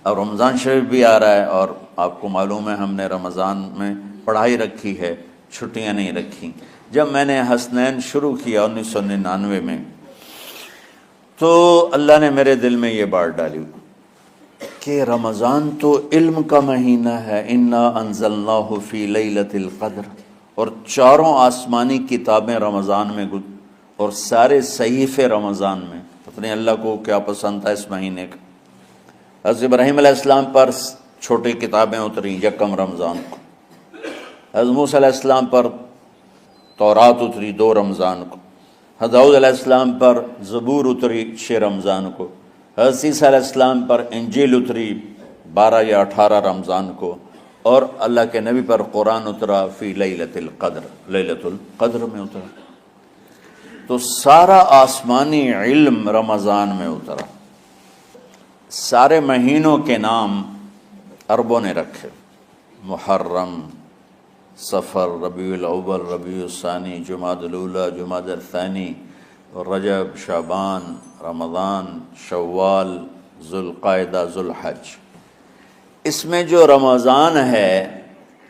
اب رمضان شریف بھی آ رہا ہے اور آپ کو معلوم ہے ہم نے رمضان میں پڑھائی رکھی ہے، چھٹیاں نہیں رکھی۔ جب میں نے حسنین شروع کیا 1999 میں، تو اللہ نے میرے دل میں یہ بات ڈالی کہ رمضان تو علم کا مہینہ ہے، انا انزلناہ فی لیلۃ القدر، اور چاروں آسمانی کتابیں رمضان میں اور سارے صحیفے رمضان میں۔ پتہ نہیں اللہ کو کیا پسند تھا اس مہینے کا۔ حضرت ابراہیم علیہ السلام پر چھوٹی کتابیں اتری یکم رمضان کو، حضرت موسیٰ علیہ السلام پر تورات اتری 2 رمضان کو، حضرت داؤد علیہ السلام پر زبور اتری 6 رمضان کو، حضرت عیسیٰ علیہ السلام پر انجیل اتری 12 یا 18 رمضان کو، اور اللہ کے نبی پر قرآن اترا فی لیلۃ القدر، لیلۃ القدر میں اترا۔ تو سارا آسمانی علم رمضان میں اترا۔ سارے مہینوں کے نام عربوں نے رکھے، محرم، صفر، ربیع الاول، ربیع الثانی، جمادی الاولی، جمادی الثانی، رجب، شعبان، رمضان، شوال، ذوالقعدہ، ذوالحج۔ اس میں جو رمضان ہے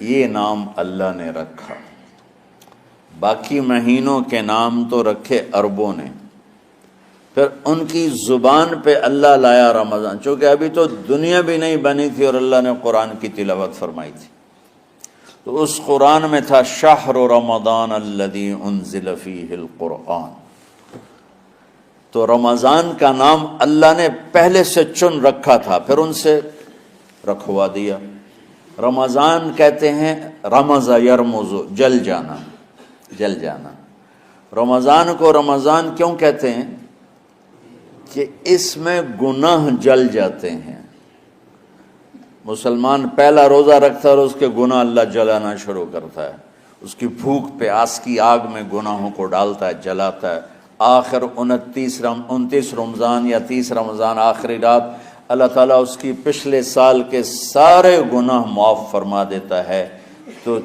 یہ نام اللہ نے رکھا، باقی مہینوں کے نام تو رکھے عربوں نے۔ پھر ان کی زبان پہ اللہ لایا رمضان، چونکہ ابھی تو دنیا بھی نہیں بنی تھی اور اللہ نے قرآن کی تلاوت فرمائی تھی، تو اس قرآن میں تھا شہر رمضان الذی انزل فیہ القرآن۔ تو رمضان کا نام اللہ نے پہلے سے چن رکھا تھا، پھر ان سے رکھوا دیا۔ رمضان کہتے ہیں رمض یرمز، جل جانا، جل جانا۔ رمضان کو رمضان کیوں کہتے ہیں؟ کہ اس میں گناہ جل جاتے ہیں۔ مسلمان پہلا روزہ رکھتا ہے اور اس کے گناہ اللہ جلانا شروع کرتا ہے، اس کی بھوک پہ آس کی آگ میں گناہوں کو ڈالتا ہے، جلاتا ہے۔ آخر 29 رمضان یا 30 رمضان آخری رات اللہ تعالیٰ اس کی پچھلے سال کے سارے گناہ معاف فرما دیتا ہے۔ تو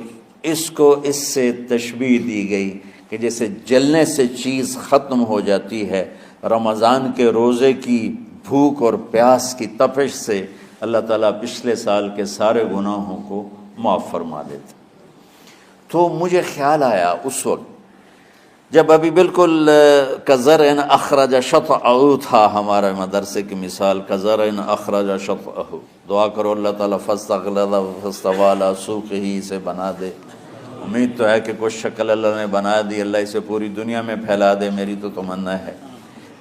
اس کو اس سے تشبیہ دی گئی کہ جیسے جلنے سے چیز ختم ہو جاتی ہے، رمضان کے روزے کی بھوک اور پیاس کی تپش سے اللہ تعالیٰ پچھلے سال کے سارے گناہوں کو معاف فرما دیتا۔ تو مجھے خیال آیا اس وقت جب ابھی بالکل کزرع اخرج شطأہ تھا، ہمارے مدرسے کی مثال کزرع اخرج شطأہ، دعا کرو اللہ تعالیٰ فاستغلظ فاستوى علی سوقہ سے بنا دے۔ امید تو ہے کہ کچھ شکل اللہ نے بنا دی، اللہ اسے پوری دنیا میں پھیلا دے۔ میری تو تمنا ہے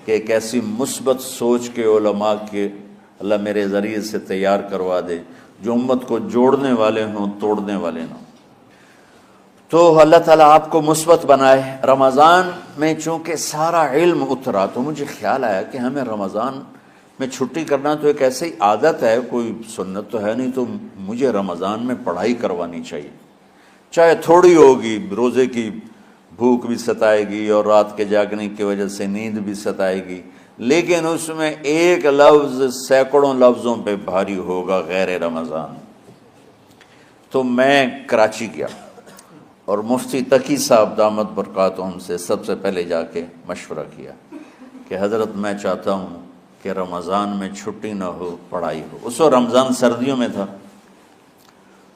کہ ایک ایسی مثبت سوچ کے علماء کے اللہ میرے ذریعے سے تیار کروا دے جو امت کو جوڑنے والے ہوں، توڑنے والے نہ ہوں۔ تو اللہ تعالیٰ آپ کو مثبت بنائے۔ رمضان میں چونکہ سارا علم اترا تو مجھے خیال آیا کہ ہمیں رمضان میں چھٹی کرنا تو ایک ایسی عادت ہے، کوئی سنت تو ہے نہیں، تو مجھے رمضان میں پڑھائی کروانی چاہیے، چاہے تھوڑی ہوگی۔ روزے کی بھوک بھی ستائے گی اور رات کے جاگنے کی وجہ سے نیند بھی ستائے گی، لیکن اس میں ایک لفظ سینکڑوں لفظوں پہ بھاری ہوگا، غیر رمضان۔ تو میں کراچی گیا اور مفتی تقی صاحب دامت برکاتہم سے سب سے پہلے جا کے مشورہ کیا کہ حضرت میں چاہتا ہوں کہ رمضان میں چھٹی نہ ہو، پڑھائی ہو۔ اس وقت رمضان سردیوں میں تھا،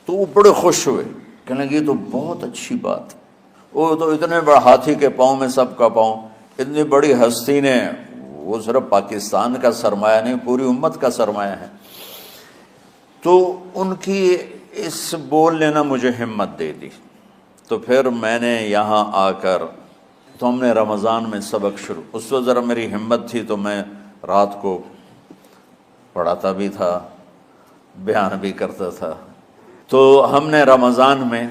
تو وہ بڑے خوش ہوئے، کہنے لگے یہ تو بہت اچھی بات ہے۔ وہ تو اتنے بڑے ہاتھی کے پاؤں میں سب کا پاؤں، اتنی بڑی ہستی نے، وہ صرف پاکستان کا سرمایہ نہیں پوری امت کا سرمایہ ہے۔ تو ان کی اس بول نے نا مجھے ہمت دے دی۔ تو پھر میں نے یہاں آ کر تو ہم نے رمضان میں سبق شروع، اس وقت ذرا میری ہمت تھی تو میں رات کو پڑھاتا بھی تھا، بیان بھی کرتا تھا۔ تو ہم نے رمضان میں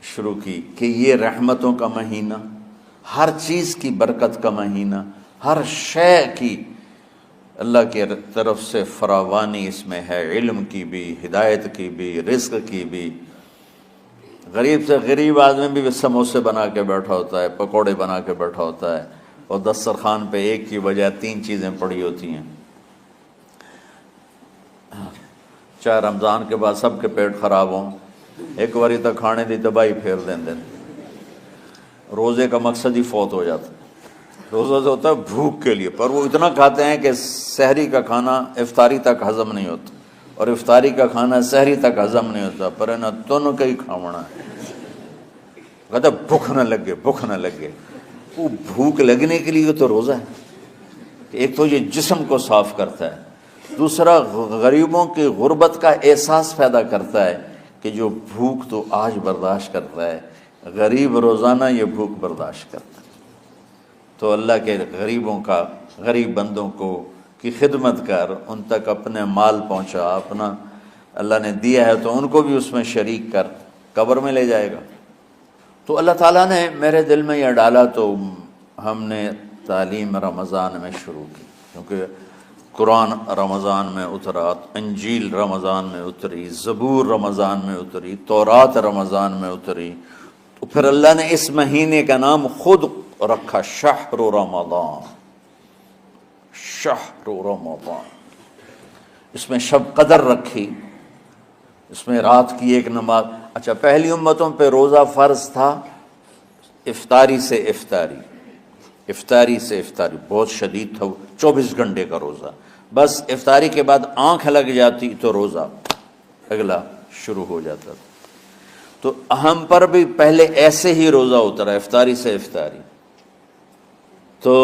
شروع کی کہ یہ رحمتوں کا مہینہ، ہر چیز کی برکت کا مہینہ، ہر شے کی اللہ کی طرف سے فراوانی اس میں ہے، علم کی بھی، ہدایت کی بھی، رزق کی بھی۔ غریب سے غریب آدمی بھی سموسے بنا کے بیٹھا ہوتا ہے، پکوڑے بنا کے بیٹھا ہوتا ہے، اور دسترخوان پہ ایک کی بجائے 3 چیزیں پڑی ہوتی ہیں۔ چاہے رمضان کے بعد سب کے پیٹ خراب ہوں، ایک باری تو کھانے دی تباہی پھیر دیں۔ روزے کا مقصد ہی فوت ہو جاتا ہے۔ روزہ تو ہوتا ہے بھوک کے لیے، پر وہ اتنا کھاتے ہیں کہ سحری کا کھانا افطاری تک ہضم نہیں ہوتا، اور افطاری کا کھانا سحری تک ہضم نہیں ہوتا، پر نہ دونوں کا ہی کھاونا ہے۔ کہتا بھوک نہ لگے، بھوک نہ لگے۔ وہ بھوک لگنے کے لیے تو روزہ ہے کہ ایک تو یہ جسم کو صاف کرتا ہے، دوسرا غریبوں کی غربت کا احساس پیدا کرتا ہے کہ جو بھوک تو آج برداشت کرتا ہے، غریب روزانہ یہ بھوک برداشت کرتا ہے۔ تو اللہ کے غریب بندوں کی خدمت کر، ان تک اپنے مال پہنچا، اپنا اللہ نے دیا ہے تو ان کو بھی اس میں شریک کر، قبر میں لے جائے گا۔ تو اللہ تعالیٰ نے میرے دل میں یہ ڈالا تو ہم نے تعلیم رمضان میں شروع کی، کیونکہ قرآن رمضان میں اترا، انجیل رمضان میں اتری، زبور رمضان میں اتری، تورات رمضان میں اتری، تو پھر اللہ نے اس مہینے کا نام خود رکھا شہر رمضان، شہر رمضان۔ اس میں شب قدر رکھی، اس میں رات کی ایک نماز۔ اچھا، پہلی امتوں پہ روزہ فرض تھا افطاری سے افطاری، افطاری سے افطاری، بہت شدید تھا، 24 گھنٹے کا روزہ۔ بس افطاری کے بعد آنکھ لگ جاتی تو روزہ اگلا شروع ہو جاتا تھا۔ تو ہم پر بھی پہلے ایسے ہی روزہ اترا، افطاری سے افطاری۔ تو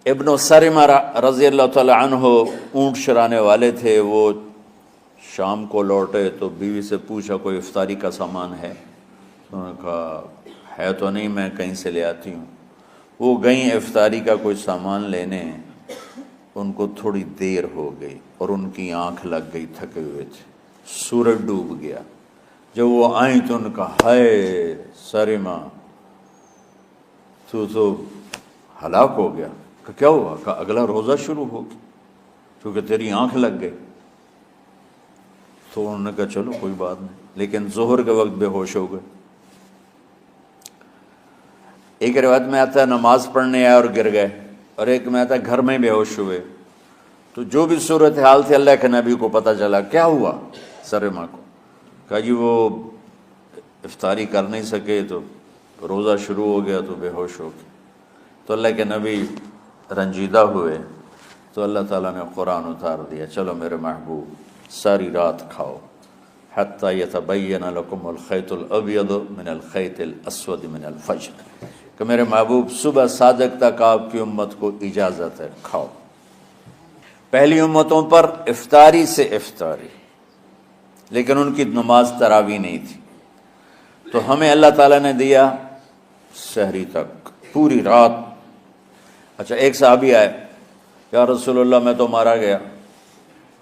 ابن سرمہ رضی اللہ تعالی عنہ اونٹ چرانے والے تھے، وہ شام کو لوٹے تو بیوی سے پوچھا کوئی افطاری کا سامان ہے؟ انہوں نے کہا ہے تو نہیں، میں کہیں سے لے آتی ہوں۔ وہ گئیں افطاری کا کوئی سامان لینے، ان کو تھوڑی دیر ہو گئی اور ان کی آنکھ لگ گئی، تھکے ہوئے تھے، سورج ڈوب گیا۔ جب وہ آئیں تو ان کا ہائے سرمہ تو ہلاک ہو گیا۔ کہ کیا ہوا؟ کہ اگلا روزہ شروع ہو گیا کیونکہ تیری آنکھ لگ گئی۔ تو انہوں نے کہا چلو کوئی بات نہیں، لیکن ظہر کے وقت بے ہوش ہو گئے۔ ایک روایت میں آتا ہے نماز پڑھنے آئے اور گر گئے، اور ایک میں آتا ہے گھر میں بے ہوش ہوئے۔ تو جو بھی صورتحال تھی اللہ کے نبی کو پتہ چلا۔ کیا ہوا سرمہ کو؟ کہا جی وہ افطاری کر نہیں سکے تو روزہ شروع ہو گیا تو بے ہوش ہو گئے۔ تو اللہ کے نبی رنجیدہ ہوئے، تو اللہ تعالیٰ نے قرآن اتار دیا، چلو میرے محبوب ساری رات کھاؤ، حتیٰ یتبین لکم الخیط الابیض من الخیط الاسود من الفجر، کہ میرے محبوب صبح صادق تک آپ کی امت کو اجازت ہے، کھاؤ۔ پہلی امتوں پر افطاری سے افطاری، لیکن ان کی نماز تراویح نہیں تھی۔ تو ہمیں اللہ تعالیٰ نے دیا سحری تک، پوری رات۔ اچھا، ایک صحابی آئے، یا رسول اللہ میں تو مارا گیا۔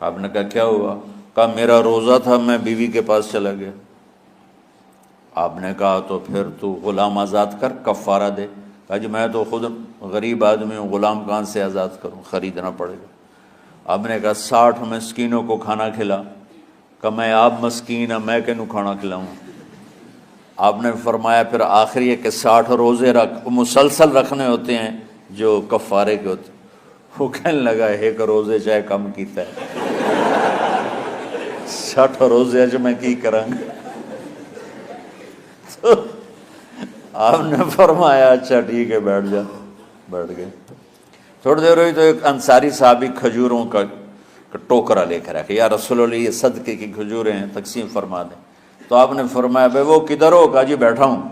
آپ نے کہا کیا ہوا؟ کہا میرا روزہ تھا، میں بیوی کے پاس چلا گیا۔ آپ نے کہا تو پھر تو غلام آزاد کر، کفارہ دے۔ کہا جی میں تو خود غریب آدمی ہوں، غلام کہاں سے آزاد کروں، خریدنا پڑے گا۔ آپ نے کہا 60 مسکینوں کو کھانا کھلا۔ کہ میں آپ مسکین ہیں، میں کینوں کھانا کھلاؤں؟ آپ نے فرمایا پھر آخری ہے کہ 60 روزے رکھ، مسلسل رکھنے ہوتے ہیں جو کفارے کے ہوتے ہیں۔ وہ کہنے لگا ایک روزے چاہے کم کیتا ہے، 60 روزے اج میں کی کروں گا؟ تو آپ نے فرمایا اچھا ٹھیک ہے بیٹھ جا۔ بیٹھ گئے۔ تھوڑی دیر ہوئی تو ایک انصاری صحابی کھجوروں کا ٹوکرا لے کر آیا کہ یا رسول اللہ یہ صدقے کی کھجوریں ہیں، تقسیم فرما دیں۔ تو آپ نے فرمایا بھائی وہ کدھر ہو؟ کہا جی بیٹھا ہوں۔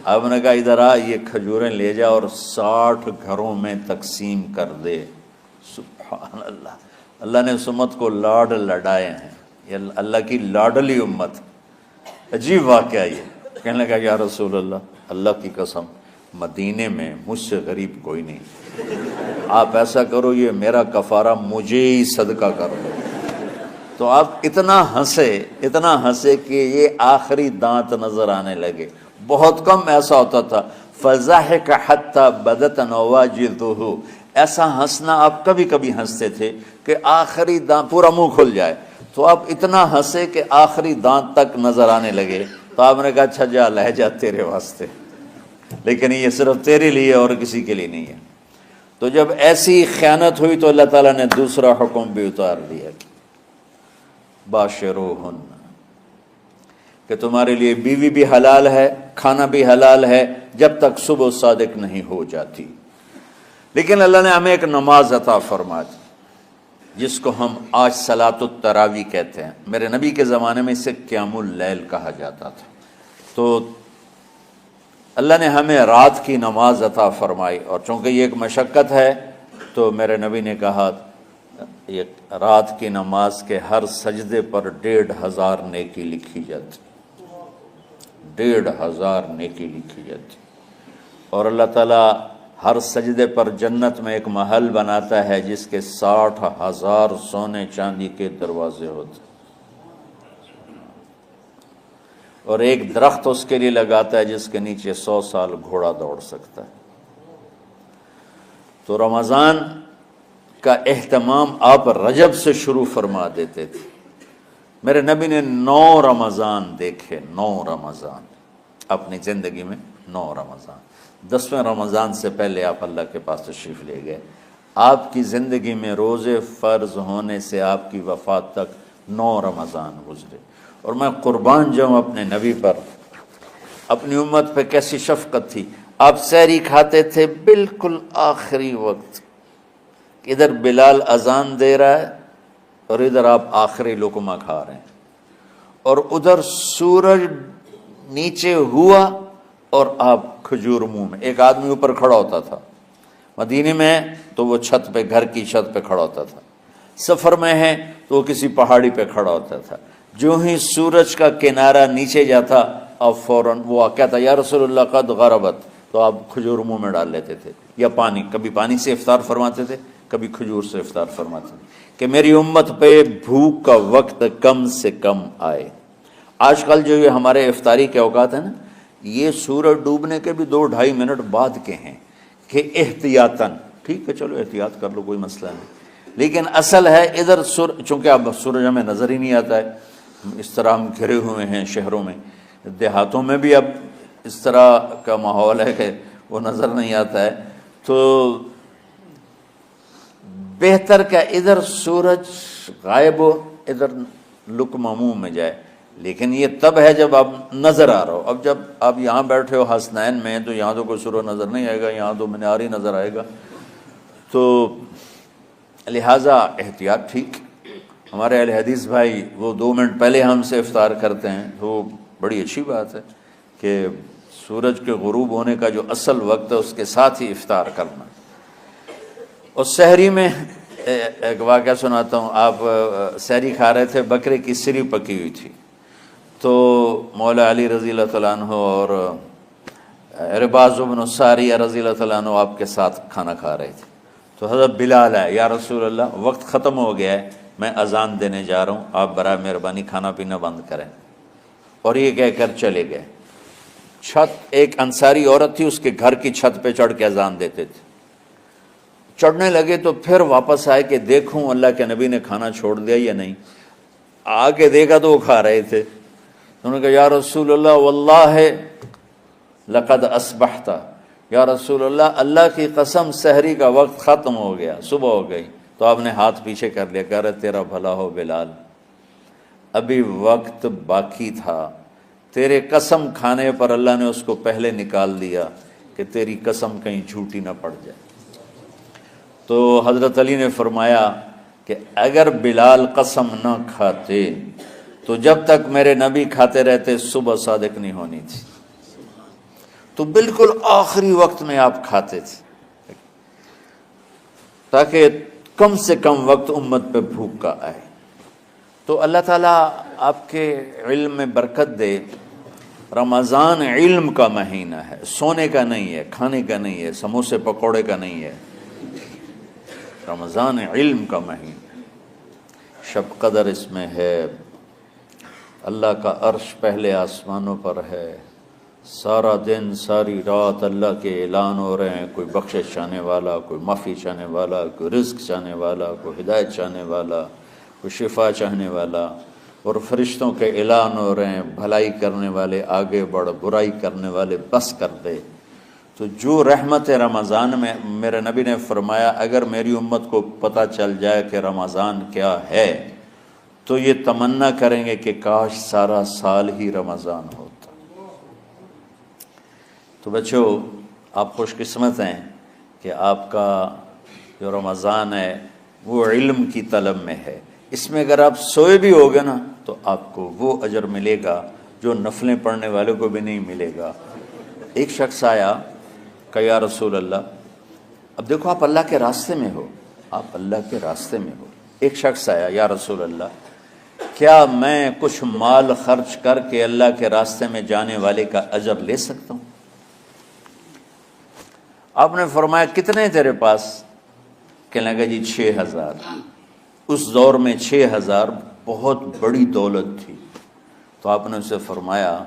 آپ نے کہا ادھر آ، یہ کھجوریں لے جا اور 60 گھروں میں تقسیم کر دے۔ سبحان اللہ، اللہ نے اس امت کو لاڈ لڈائے ہیں، یہ اللہ کی لاڈلی امت۔ عجیب واقعہ یہ، کہنے لگا یا رسول اللہ، اللہ کی قسم مدینے میں مجھ سے غریب کوئی نہیں، آپ ایسا کرو یہ میرا کفارہ مجھے ہی صدقہ کر دو۔ تو آپ اتنا ہنسے کہ یہ آخری دانت نظر آنے لگے۔ بہت کم ایسا ہوتا تھا فَضَحِكَ حَتَّى بَدَتْ نَوَاجِذُهُ، ایسا ہنسنا آپ کبھی کبھی ہنستے تھے کہ آخری دانت پورا منہ کھل جائے۔ تو آپ اتنا ہنسے کہ آخری دانت تک نظر آنے لگے۔ تو آپ نے کہا اچھا جا لے جا تیرے واسطے، لیکن یہ صرف تیرے لیے اور کسی کے لیے نہیں ہے۔ تو جب ایسی خیانت ہوئی تو اللہ تعالیٰ نے دوسرا حکم بھی اتار دیا، باشروہن، کہ تمہارے لیے بیوی بھی حلال ہے کھانا بھی حلال ہے جب تک صبح صادق نہیں ہو جاتی۔ لیکن اللہ نے ہمیں ایک نماز عطا فرما دی جس کو ہم آج صلاۃ التراویح کہتے ہیں۔ میرے نبی کے زمانے میں اسے قیام اللیل کہا جاتا تھا۔ تو اللہ نے ہمیں رات کی نماز عطا فرمائی، اور چونکہ یہ ایک مشقت ہے تو میرے نبی نے کہا یہ رات کی نماز کے ہر سجدے پر 1500 نیکی لکھی جاتی، 1500 نیکی لکھی جاتی، اور اللہ تعالیٰ ہر سجدے پر جنت میں ایک محل بناتا ہے جس کے 60,000 سونے چاندی کے دروازے ہوتے، اور ایک درخت اس کے لیے لگاتا ہے جس کے نیچے 100 سال گھوڑا دوڑ سکتا ہے۔ تو رمضان کا اہتمام آپ رجب سے شروع فرما دیتے تھے۔ میرے نبی نے 9 رمضان دیکھے، 9 رمضان اپنی زندگی میں، 9 رمضان۔ 10ویں رمضان سے پہلے آپ اللہ کے پاس تشریف لے گئے۔ آپ کی زندگی میں روزے فرض ہونے سے آپ کی وفات تک 9 رمضان گزرے، اور میں قربان جاؤں اپنے نبی پر، اپنی امت پہ کیسی شفقت تھی۔ آپ سحری کھاتے تھے بالکل آخری وقت، ادھر بلال اذان دے رہا ہے اور ادھر آپ آخری لقمہ کھا رہے ہیں، اور ادھر سورج نیچے ہوا اور آپ کھجور منہ میں۔ ایک آدمی اوپر کھڑا ہوتا تھا مدینے میں تو وہ چھت پہ، گھر کی چھت پہ کھڑا ہوتا تھا، سفر میں ہے تو وہ کسی پہاڑی پہ کھڑا ہوتا تھا۔ جو ہی سورج کا کنارہ نیچے جاتا اب فوراً وہ کہتا یا رسول اللہ قد غربت، تو آپ کھجور منہ میں ڈال لیتے تھے، یا پانی، کبھی پانی سے افطار فرماتے تھے، کبھی کھجور سے افطار فرماتے تھے، کہ میری امت پہ بھوک کا وقت کم سے کم آئے۔ آج کل جو یہ ہمارے افطاری کے اوقات ہیں نا، یہ سورج ڈوبنے کے بھی 2-2.5 منٹ بعد کے ہیں، کہ احتیاطاً، ٹھیک ہے چلو احتیاط کر لو کوئی مسئلہ نہیں، لیکن اصل ہے ادھر چونکہ اب سورج ہمیں نظر ہی نہیں آتا ہے، اس طرح ہم گھرے ہوئے ہیں شہروں میں، دیہاتوں میں بھی اب اس طرح کا ماحول ہے کہ وہ نظر نہیں آتا ہے، تو بہتر کہ ادھر سورج غائب ہو ادھر لقمہ منہ میں جائے۔ لیکن یہ تب ہے جب آپ نظر آ رہا ہو۔ اب جب آپ یہاں بیٹھے ہو حسنین میں تو یہاں تو کوئی سورج نظر نہیں آئے گا، یہاں تو مینار ہی نظر آئے گا، تو لہٰذا احتیاط ٹھیک۔ ہمارے اہل حدیث بھائی وہ 2 منٹ پہلے ہم سے افطار کرتے ہیں، تو بڑی اچھی بات ہے کہ سورج کے غروب ہونے کا جو اصل وقت ہے اس کے ساتھ ہی افطار کرنا۔ اور سحری میں ایک واقعہ سناتا ہوں، آپ سحری کھا رہے تھے، بکرے کی سری پکی ہوئی تھی، تو مولا علی رضی اللہ تعالیٰ عنہ اور عرباض بن ساریہ رضی اللہ تعالیٰ عنہ آپ کے ساتھ کھانا کھا رہے تھے، تو حضرت بلال ہے، یا رسول اللہ وقت ختم ہو گیا ہے، میں اذان دینے جا رہا ہوں، آپ برائے مہربانی کھانا پینا بند کریں، اور یہ کہہ کر چلے گئے۔ چھت، ایک انصاری عورت تھی، اس کے گھر کی چھت پہ چڑھ کے اذان دیتے تھے، چڑھنے لگے تو پھر واپس آئے کہ دیکھوں اللہ کے نبی نے کھانا چھوڑ دیا یا نہیں، آگے دیکھا تو وہ کھا رہے تھے، انہوں نے کہا یا رسول اللہ واللہ لقد اصبحت، یا رسول اللہ اللہ کی قسم سحری کا وقت ختم ہو گیا، صبح ہو گئی۔ تو آپ نے ہاتھ پیچھے کر لیا، کہہ رہے تیرا بھلا ہو بلال، ابھی وقت باقی تھا، تیرے قسم کھانے پر اللہ نے اس کو پہلے نکال دیا کہ تیری قسم کہیں جھوٹی نہ پڑ جائے۔ تو حضرت علی نے فرمایا کہ اگر بلال قسم نہ کھاتے تو جب تک میرے نبی کھاتے رہتے صبح صادق نہیں ہونی تھی، تو بالکل آخری وقت میں آپ کھاتے تھے تاکہ کم سے کم وقت امت پہ بھوک کا آئے۔ تو اللہ تعالیٰ آپ کے علم میں برکت دے۔ رمضان علم کا مہینہ ہے، سونے کا نہیں ہے، کھانے کا نہیں ہے، سموسے پکوڑے کا نہیں ہے، رمضان علم کا مہینہ، شب قدر اس میں ہے، اللہ کا عرش پہلے آسمانوں پر ہے، سارا دن ساری رات اللہ کے اعلان ہو رہے ہیں، کوئی بخشش چاہنے والا، کوئی معافی چاہنے والا، کوئی رزق چاہنے والا، کوئی ہدایت چاہنے والا، کوئی شفا چاہنے والا، اور فرشتوں کے اعلان ہو رہے ہیں، بھلائی کرنے والے آگے بڑھ، برائی کرنے والے بس کر دے۔ تو جو رحمت رمضان میں، میرے نبی نے فرمایا اگر میری امت کو پتہ چل جائے کہ رمضان کیا ہے تو یہ تمنا کریں گے کہ کاش سارا سال ہی رمضان ہوتا۔ تو بچوں آپ خوش قسمت ہیں کہ آپ کا جو رمضان ہے وہ علم کی طلب میں ہے. اس میں اگر آپ سوئے بھی ہوگے نا تو آپ کو وہ اجر ملے گا جو نفلیں پڑھنے والوں کو بھی نہیں ملے گا. ایک شخص آیا کہ یا رسول اللہ، اب دیکھو آپ اللہ کے راستے میں ہو، آپ اللہ کے راستے میں ہو. ایک شخص آیا، یا رسول اللہ کیا میں کچھ مال خرچ کر کے اللہ کے راستے میں جانے والے کا اجر لے سکتا ہوں؟ آپ نے فرمایا کتنے تیرے پاس؟ کہنے لگا جی 6000. اس دور میں 6000 بہت بڑی دولت تھی. تو آپ نے اسے فرمایا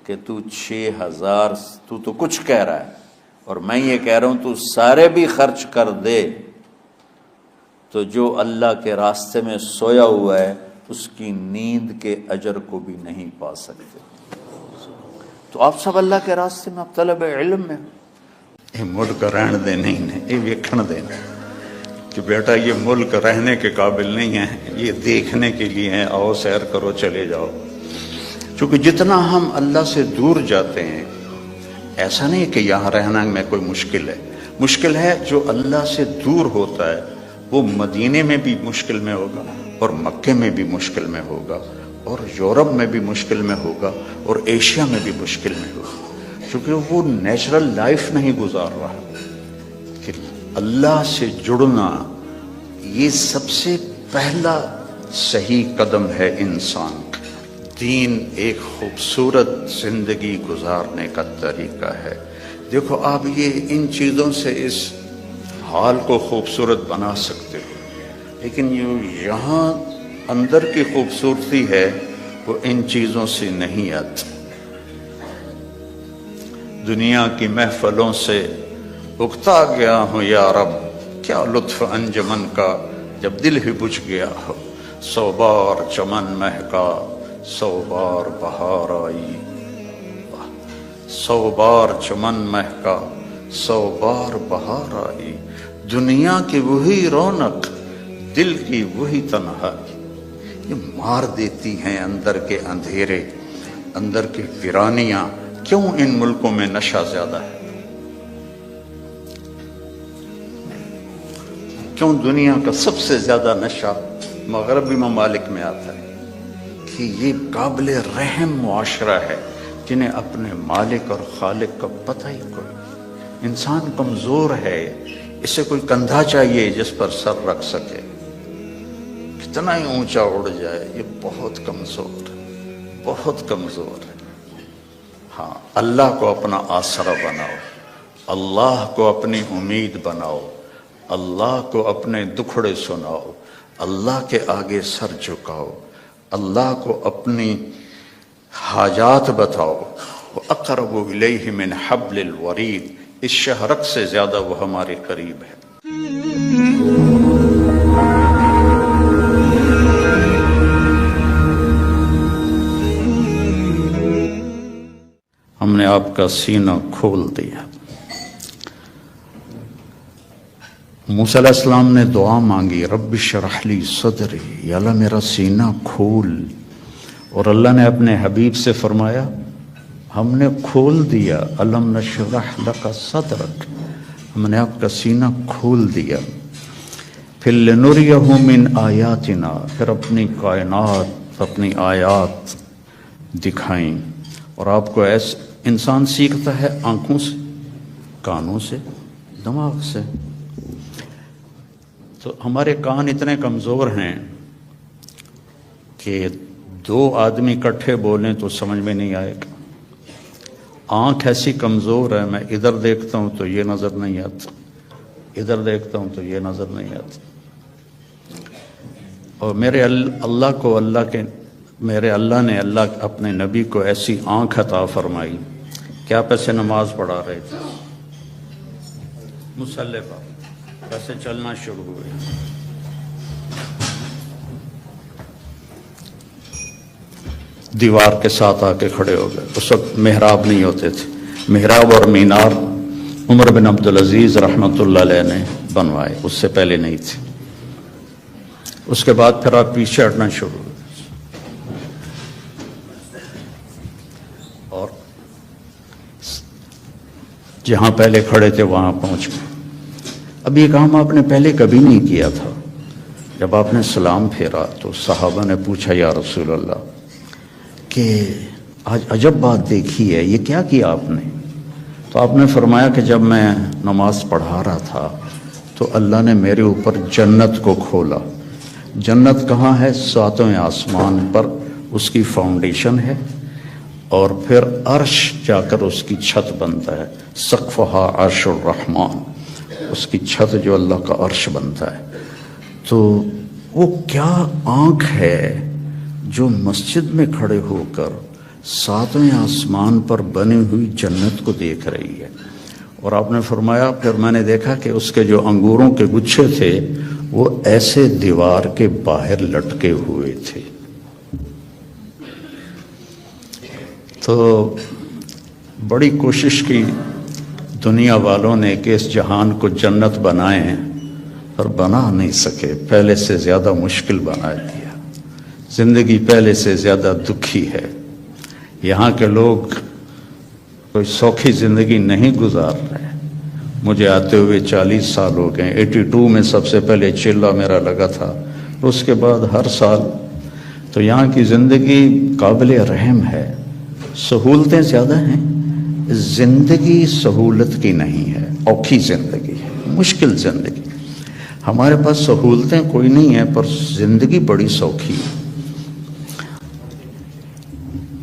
کہ تو 6000 تو کچھ کہہ رہا ہے اور میں یہ کہہ رہا ہوں تو سارے بھی خرچ کر دے تو جو اللہ کے راستے میں سویا ہوا ہے اس کی نیند کے اجر کو بھی نہیں پا سکتے. تو آپ سب اللہ کے راستے میں، آپ طلب علم میں. یہ ملک رہن دے نہیں ہے، یہ ویکھن دے کہ بیٹا یہ ملک رہنے کے قابل نہیں ہے، یہ دیکھنے کے لیے ہیں، آؤ سیر کرو چلے جاؤ. چونکہ جتنا ہم اللہ سے دور جاتے ہیں، ایسا نہیں کہ یہاں رہنا میں کوئی مشکل ہے. جو اللہ سے دور ہوتا ہے وہ مدینے میں بھی مشکل میں ہوگا اور مکے میں بھی مشکل میں ہوگا اور یورپ میں بھی مشکل میں ہوگا اور ایشیا میں بھی مشکل میں ہوگا، کیونکہ وہ نیچرل لائف نہیں گزار رہا. کہ اللہ سے جڑنا یہ سب سے پہلا صحیح قدم ہے انسان کا. دین ایک خوبصورت زندگی گزارنے کا طریقہ ہے. دیکھو آپ یہ ان چیزوں سے اس حال کو خوبصورت بنا سکتے ہو، لیکن یہاں اندر کی خوبصورتی ہے وہ ان چیزوں سے نہیں آتی. دنیا کی محفلوں سے اکتا گیا ہوں یا رب، کیا لطف انجمن کا جب دل ہی بجھ گیا ہو. 100 بار چمن مہکا 100 بار بہار آئی، 100 بار چمن مہکا 100 بار بہار آئی. دنیا کی وہی رونق، دل کی وہی تنہائی، یہ مار دیتی ہیں اندر کے اندھیرے، اندر کی ویرانیاں. کیوں ان ملکوں میں نشہ زیادہ ہے؟ کیوں دنیا کا سب سے زیادہ نشہ مغربی ممالک میں آتا ہے؟ کہ یہ قابل رحم معاشرہ ہے جنہیں اپنے مالک اور خالق کا پتہ ہی کوئی. انسان کمزور ہے، اسے کوئی کندھا چاہیے جس پر سر رکھ سکے. کتنا ہی اونچا اڑ جائے یہ بہت کمزور ہے، بہت کمزور ہے. ہاں، اللہ کو اپنا آسرا بناؤ، اللہ کو اپنی امید بناؤ، اللہ کو اپنے دکھڑے سناؤ، اللہ کے آگے سر جھکاؤ، اللہ کو اپنی حاجات بتاؤ. وَأَقْرَبُ إِلَيْهِ مِنْ حَبْلِ الْوَرِيدِ، اس شہرک سے زیادہ وہ ہمارے قریب ہے. ہم نے آپ کا سینہ کھول دیا. موسیٰ علیہ السلام نے دعا مانگی، رب اشرح لی صدری، یا اللہ میرا سینہ کھول. اور اللہ نے اپنے حبیب سے فرمایا ہم نے کھول دیا، الم نشرح لک صدرک، ہم نے آپ کا سینہ کھول دیا. پھر لنریہ من آیاتنا، پھر اپنی کائنات، اپنی آیات دکھائیں. اور آپ کو ایسے انسان سیکھتا ہے آنکھوں سے، کانوں سے، دماغ سے. تو ہمارے کان اتنے کمزور ہیں کہ 2 آدمی اکٹھے بولیں تو سمجھ میں نہیں آئے گا. آنکھ ایسی کمزور ہے، میں ادھر دیکھتا ہوں تو یہ نظر نہیں آتا، ادھر دیکھتا ہوں تو یہ نظر نہیں آتا. اور میرے اللہ نے اپنے نبی کو ایسی آنکھ عطا فرمائی کہ آپ ایسے نماز پڑھا رہے تھے مصلی پر، ویسے چلنا شروع ہوئے، دیوار کے ساتھ آ کے کھڑے ہو گئے. اس وقت محراب نہیں ہوتے تھے. محراب اور مینار عمر بن عبدالعزیز رحمۃ اللہ علیہ نے بنوائے، اس سے پہلے نہیں تھے. اس کے بعد پھر آپ پیچھے ہٹنا شروع ہوئے اور جہاں پہلے کھڑے تھے وہاں پہنچ گئے. اب یہ کام آپ نے پہلے کبھی نہیں کیا تھا. جب آپ نے سلام پھیرا تو صحابہ نے پوچھا یا رسول اللہ کہ آج عجب بات دیکھی ہے، یہ کیا کیا آپ نے؟ تو آپ نے فرمایا کہ جب میں نماز پڑھا رہا تھا تو اللہ نے میرے اوپر جنت کو کھولا. جنت کہاں ہے؟ ساتویں آسمان پر اس کی فاؤنڈیشن ہے، اور پھر عرش جا کر اس کی چھت بنتا ہے. سقفہا عرش الرحمن، اس کی چھت جو اللہ کا عرش بنتا ہے. تو وہ کیا آنکھ ہے جو مسجد میں کھڑے ہو کر ساتویں آسمان پر بنی ہوئی جنت کو دیکھ رہی ہے. اور آپ نے فرمایا پھر میں نے دیکھا کہ اس کے جو انگوروں کے گچھے تھے وہ ایسے دیوار کے باہر لٹکے ہوئے تھے. تو بڑی کوشش کی دنیا والوں نے کہ اس جہان کو جنت بنائیں، اور بنا نہیں سکے. پہلے سے زیادہ مشکل بنا دیا. زندگی پہلے سے زیادہ دکھی ہے. یہاں کے لوگ کوئی سوکھی زندگی نہیں گزار رہے. مجھے آتے ہوئے 40 سال ہو گئے. 82 میں سب سے پہلے چلہ میرا لگا تھا، اس کے بعد ہر سال. تو یہاں کی زندگی قابل رحم ہے. سہولتیں زیادہ ہیں، زندگی سہولت کی نہیں ہے، اوکھی زندگی ہے، مشکل زندگی. ہمارے پاس سہولتیں کوئی نہیں ہیں پر زندگی بڑی سوکھی ہے.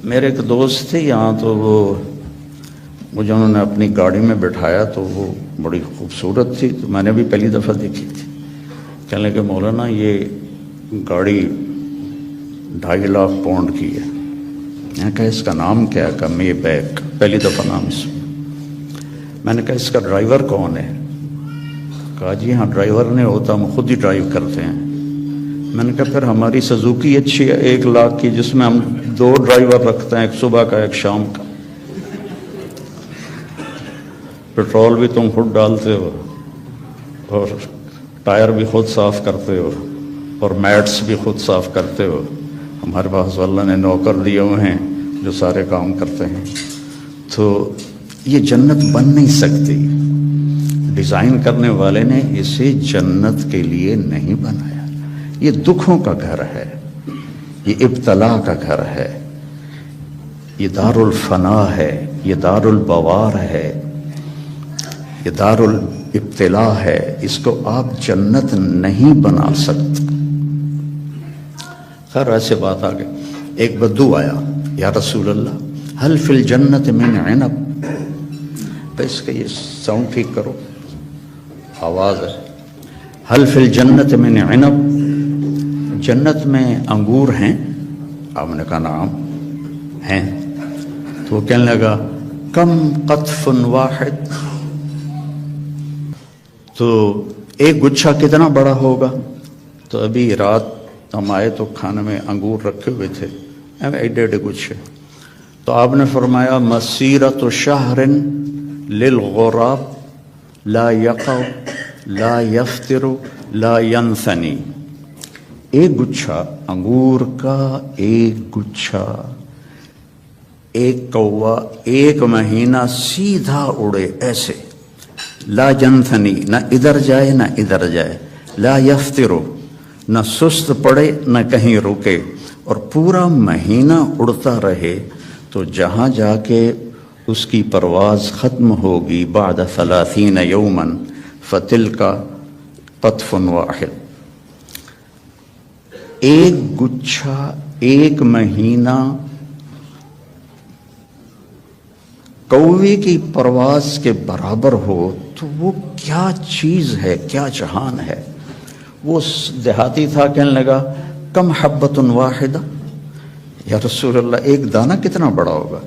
میرے ایک دوست تھے یہاں، تو وہ مجھے انہوں نے اپنی گاڑی میں بٹھایا تو وہ بڑی خوبصورت تھی. تو میں نے بھی پہلی دفعہ دیکھی تھی. کہنے لگے مولانا یہ گاڑی 2.5 لاکھ پاؤنڈ کی ہے. میں نے کہا اس کا نام کیا ہے؟ کہ مے بیک. پہلی دفعہ نام اس میں نے کہا اس کا ڈرائیور کون ہے؟ کہا جی ہاں ڈرائیور نہیں ہوتا، ہم خود ہی ڈرائیو کرتے ہیں. میں نے کہا پھر ہماری سزوکی اچھی ہے 1 لاکھ کی، جس میں ہم 2 ڈرائیور رکھتے ہیں، ایک صبح کا ایک شام کا. پیٹرول بھی تم خود ڈالتے ہو، اور ٹائر بھی خود صاف کرتے ہو، اور میٹس بھی خود صاف کرتے ہو. ہمارے پاس اللہ نے نوکر دیے ہوئے ہیں جو سارے کام کرتے ہیں. تو یہ جنت بن نہیں سکتی. ڈیزائن کرنے والے نے اسے جنت کے لیے نہیں بنایا. یہ دکھوں کا گھر ہے، یہ ابتلا کا گھر ہے، یہ دار الفنا ہے، یہ دار البوار ہے، یہ دار الابتلا ہے. اس کو آپ جنت نہیں بنا سکتے. خیر ایسے بات آ گئی. ایک بدو آیا، یا رسول اللہ حل فی الجنت من عنب. اس کا یہ ساؤنڈ ٹھیک کرو، آواز ہے. حل فی الجنت من عنب، جنت میں انگور ہیں؟ آپ نے کہا نعم ہیں. تو وہ کہنے لگا کم قطف واحد، تو ایک گچھا کتنا بڑا ہوگا؟ تو ابھی رات ہم آئے تو کھانے میں انگور رکھے ہوئے تھے، ایڈے ایڈے گچھے. تو آپ نے فرمایا مسیرت شہر للغراب لا یقع لا یفتر لا ینثنی. ایک گچھا انگور کا، ایک گچھا، ایک کوا 1 مہینہ سیدھا اڑے ایسے، لا ینثنی، نہ ادھر جائے نہ ادھر جائے، لا یفتر، نہ سست پڑے نہ کہیں رکے، اور پورا مہینہ اڑتا رہے. تو جہاں جا کے اس کی پرواز ختم ہوگی بعد 30 یوما فتلک قطف واحد. ایک گچھا 1 مہینہ کوے کی پرواز کے برابر ہو تو وہ کیا چیز ہے، کیا جہان ہے. وہ دیہاتی تھا، کہنے لگا کم حبۃ واحدہ، یا رسول اللہ ایک دانہ کتنا بڑا ہوگا؟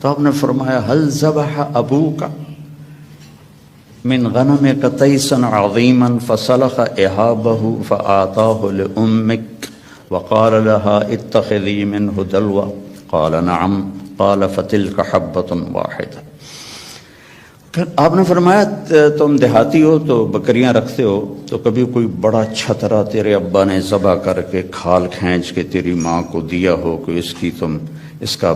تو آپ نے فرمایا حل ذبح ابوک من غنمک تیسا عظیما فسلخ احابہ فآتاہ لأمک وقال لها اتخذی منہ دلوہ قال نعم قال فتلک حبۃ واحدہ. آپ نے فرمایا تم دیہاتی ہو تو بکریاں رکھتے ہو، تو کبھی کوئی بڑا چھترا تیرے ابا نے ذبح کر کے کھال کھینچ کے تیری ماں کو دیا ہو کہ اس کا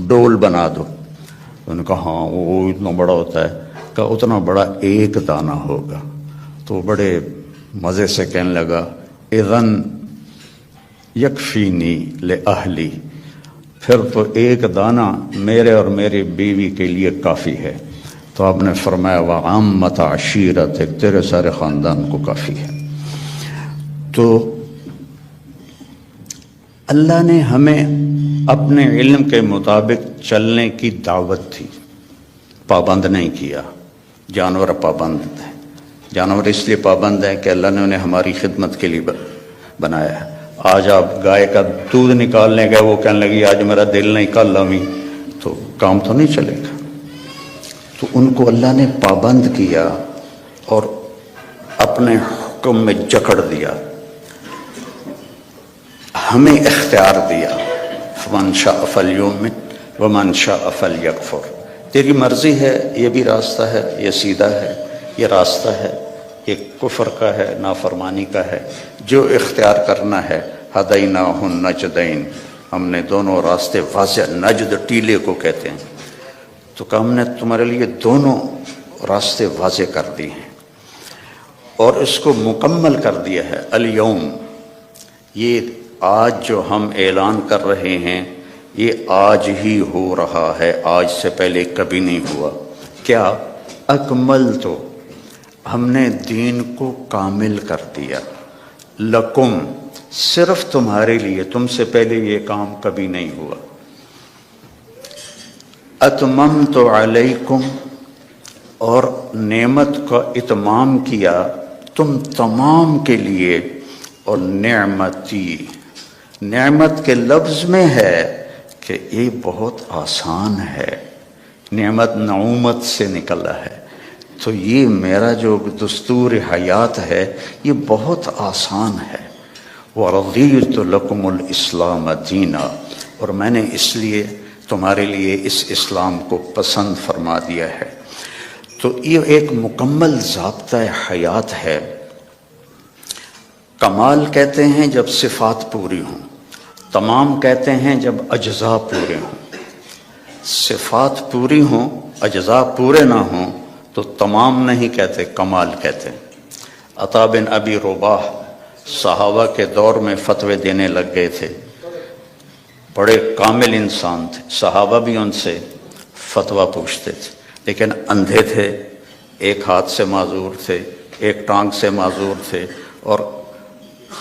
ڈول بنا دو. انہوں نے کہا ہاں وہ اتنا بڑا ہوتا ہے. کا اتنا بڑا ایک دانہ ہوگا. تو بڑے مزے سے کہنے لگا اذن یکفینی لأہلی، پھر تو ایک دانہ میرے اور میری بیوی کے لیے کافی ہے. تو آپ نے فرمایا وعامت عشیرتک، تیرے سارے خاندان کو کافی ہے. تو اللہ نے ہمیں اپنے علم کے مطابق چلنے کی دعوت دی، پابند نہیں کیا. جانور پابند ہیں، جانور اس لیے پابند ہیں کہ اللہ نے انہیں ہماری خدمت کے لیے بنایا ہے. آج آپ گائے کا دودھ نکالنے گئے، وہ کہنے لگی آج میرا دل نہیں، کل لویں، تو کام تو نہیں چلے گا. تو ان کو اللہ نے پابند کیا اور اپنے حکم میں جکڑ دیا، ہمیں اختیار دیا. فمن شاء فلیؤمن ومن شاء فلیکفر، تیری مرضی ہے، یہ بھی راستہ ہے، یہ سیدھا ہے، یہ راستہ ہے، یہ کفر کا ہے، نافرمانی کا ہے. جو اختیار کرنا ہے ہدیناہ النجدین، ہم نے دونوں راستے واضح، نجد ٹیلے کو کہتے ہیں. تو کہ ہم نے تمہارے لیے دونوں راستے واضح کر دیے ہیں اور اس کو مکمل کر دیا ہے. الیوم، یہ آج جو ہم اعلان کر رہے ہیں یہ آج ہی ہو رہا ہے، آج سے پہلے کبھی نہیں ہوا. کیا؟ اکمل، تو ہم نے دین کو کامل کر دیا. لکم، صرف تمہارے لیے، تم سے پہلے یہ کام کبھی نہیں ہوا. اتممت علیکم، اور نعمت کا اتمام کیا تم تمام کے لیے. اور نعمتی، نعمت کے لفظ میں ہے کہ یہ بہت آسان ہے، نعمت نعومت سے نکلا ہے. تو یہ میرا جو دستور حیات ہے یہ بہت آسان ہے. وَرَضِيتُ لَكُمُ الْإِسْلَامَ دِينًا، اور میں نے اس لیے تمہارے لیے اس اسلام کو پسند فرما دیا ہے. تو یہ ایک مکمل ضابطہ حیات ہے. کمال کہتے ہیں جب صفات پوری ہوں، تمام کہتے ہیں جب اجزاء پورے ہوں. صفات پوری ہوں، اجزاء پورے نہ ہوں تو تمام نہیں کہتے، کمال کہتے ہیں. عطا بن ابی رباح صحابہ کے دور میں فتوے دینے لگ گئے تھے، بڑے کامل انسان تھے، صحابہ بھی ان سے فتویٰ پوچھتے تھے، لیکن اندھے تھے، ایک ہاتھ سے معذور تھے، ایک ٹانگ سے معذور تھے، اور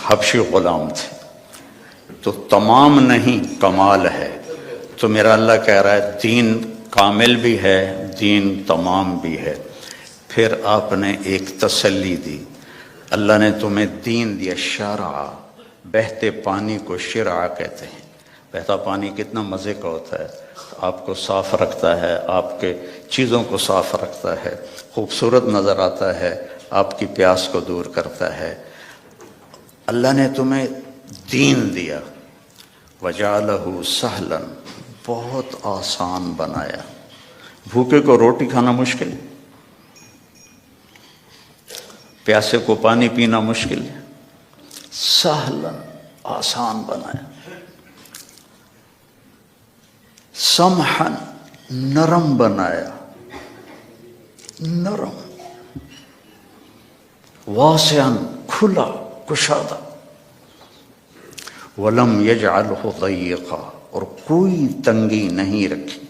حبشی غلام تھے. تو تمام نہیں، کمال ہے. تو میرا اللہ کہہ رہا ہے دین کامل بھی ہے، دین تمام بھی ہے. پھر آپ نے ایک تسلی دی، اللہ نے تمہیں دین دیا. شرع، بہتے پانی کو شرع کہتے ہیں. بہتا پانی کتنا مزے کا ہوتا ہے، آپ کو صاف رکھتا ہے، آپ کے چیزوں کو صاف رکھتا ہے، خوبصورت نظر آتا ہے، آپ کی پیاس کو دور کرتا ہے. اللہ نے تمہیں دین دیا. وَجَعَلَهُ سَهْلًا، بہت آسان بنایا. بھوکے کو روٹی کھانا مشکل، پیاسے کو پانی پینا مشکل ہے. سہلن، آسان بنایا. سمحن، نرم بنایا، نرم. واسعن، کھلا، کشادہ. ولم یجعلہ ضیقا، اور کوئی تنگی نہیں رکھی.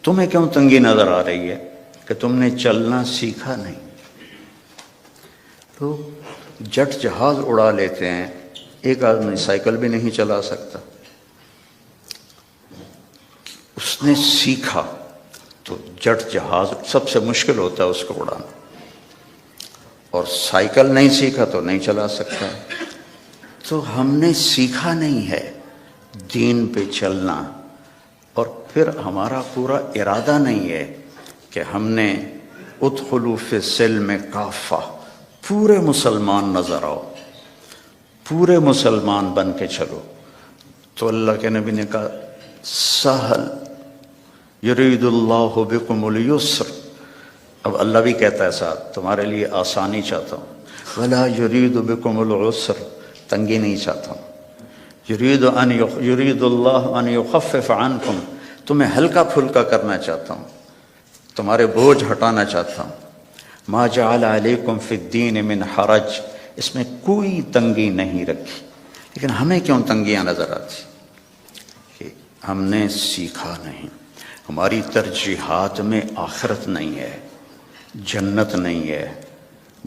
تمہیں کیوں تنگی نظر آ رہی ہے؟ کہ تم نے چلنا سیکھا نہیں. تو جٹ جہاز اڑا لیتے ہیں، ایک آدمی سائیکل بھی نہیں چلا سکتا. اس نے سیکھا. تو جٹ جہاز سب سے مشکل ہوتا ہے اس کو اڑانا، اور سائیکل نہیں سیکھا تو نہیں چلا سکتا. تو ہم نے سیکھا نہیں ہے دین پہ چلنا، اور پھر ہمارا پورا ارادہ نہیں ہے کہ ہم نے ادخلوا فی السلم کافہ، پورے مسلمان نظر آؤ، پورے مسلمان بن کے چلو. تو اللہ کے نبی نے کہا سہل، یرید اللہ بکم اليسر. اب اللہ بھی کہتا ہے ساتھ تمہارے لیے آسانی چاہتا ہوں. ولا یرید بکم العسر، تنگی نہیں چاہتا ہوں. یرید اللہ ان یخفف عنکم، تمہیں ہلکا پھلکا کرنا چاہتا ہوں. تمہارے بوجھ ہٹانا چاہتا ہوں. ما جعل علیکم فی الدین من حرج، اس میں کوئی تنگی نہیں رکھی. لیکن ہمیں کیوں تنگیاں نظر آتی؟ کہ ہم نے سیکھا نہیں. ہماری ترجیحات میں آخرت نہیں ہے، جنت نہیں ہے،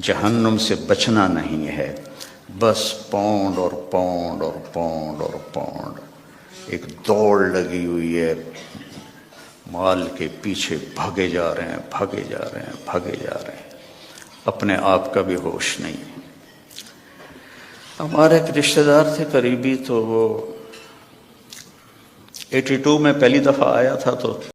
جہنم سے بچنا نہیں ہے، بس پاؤنڈ اور پاؤنڈ اور پاؤنڈ اور پاؤنڈ. ایک دوڑ لگی ہوئی ہے، مال کے پیچھے بھاگے جا رہے ہیں، بھاگے جا رہے ہیں، بھاگے جا رہے ہیں، اپنے آپ کا بھی ہوش نہیں ہے. ہمارے ایک رشتہ دار تھے قریبی، تو وہ 82 میں پہلی دفعہ آیا تھا تو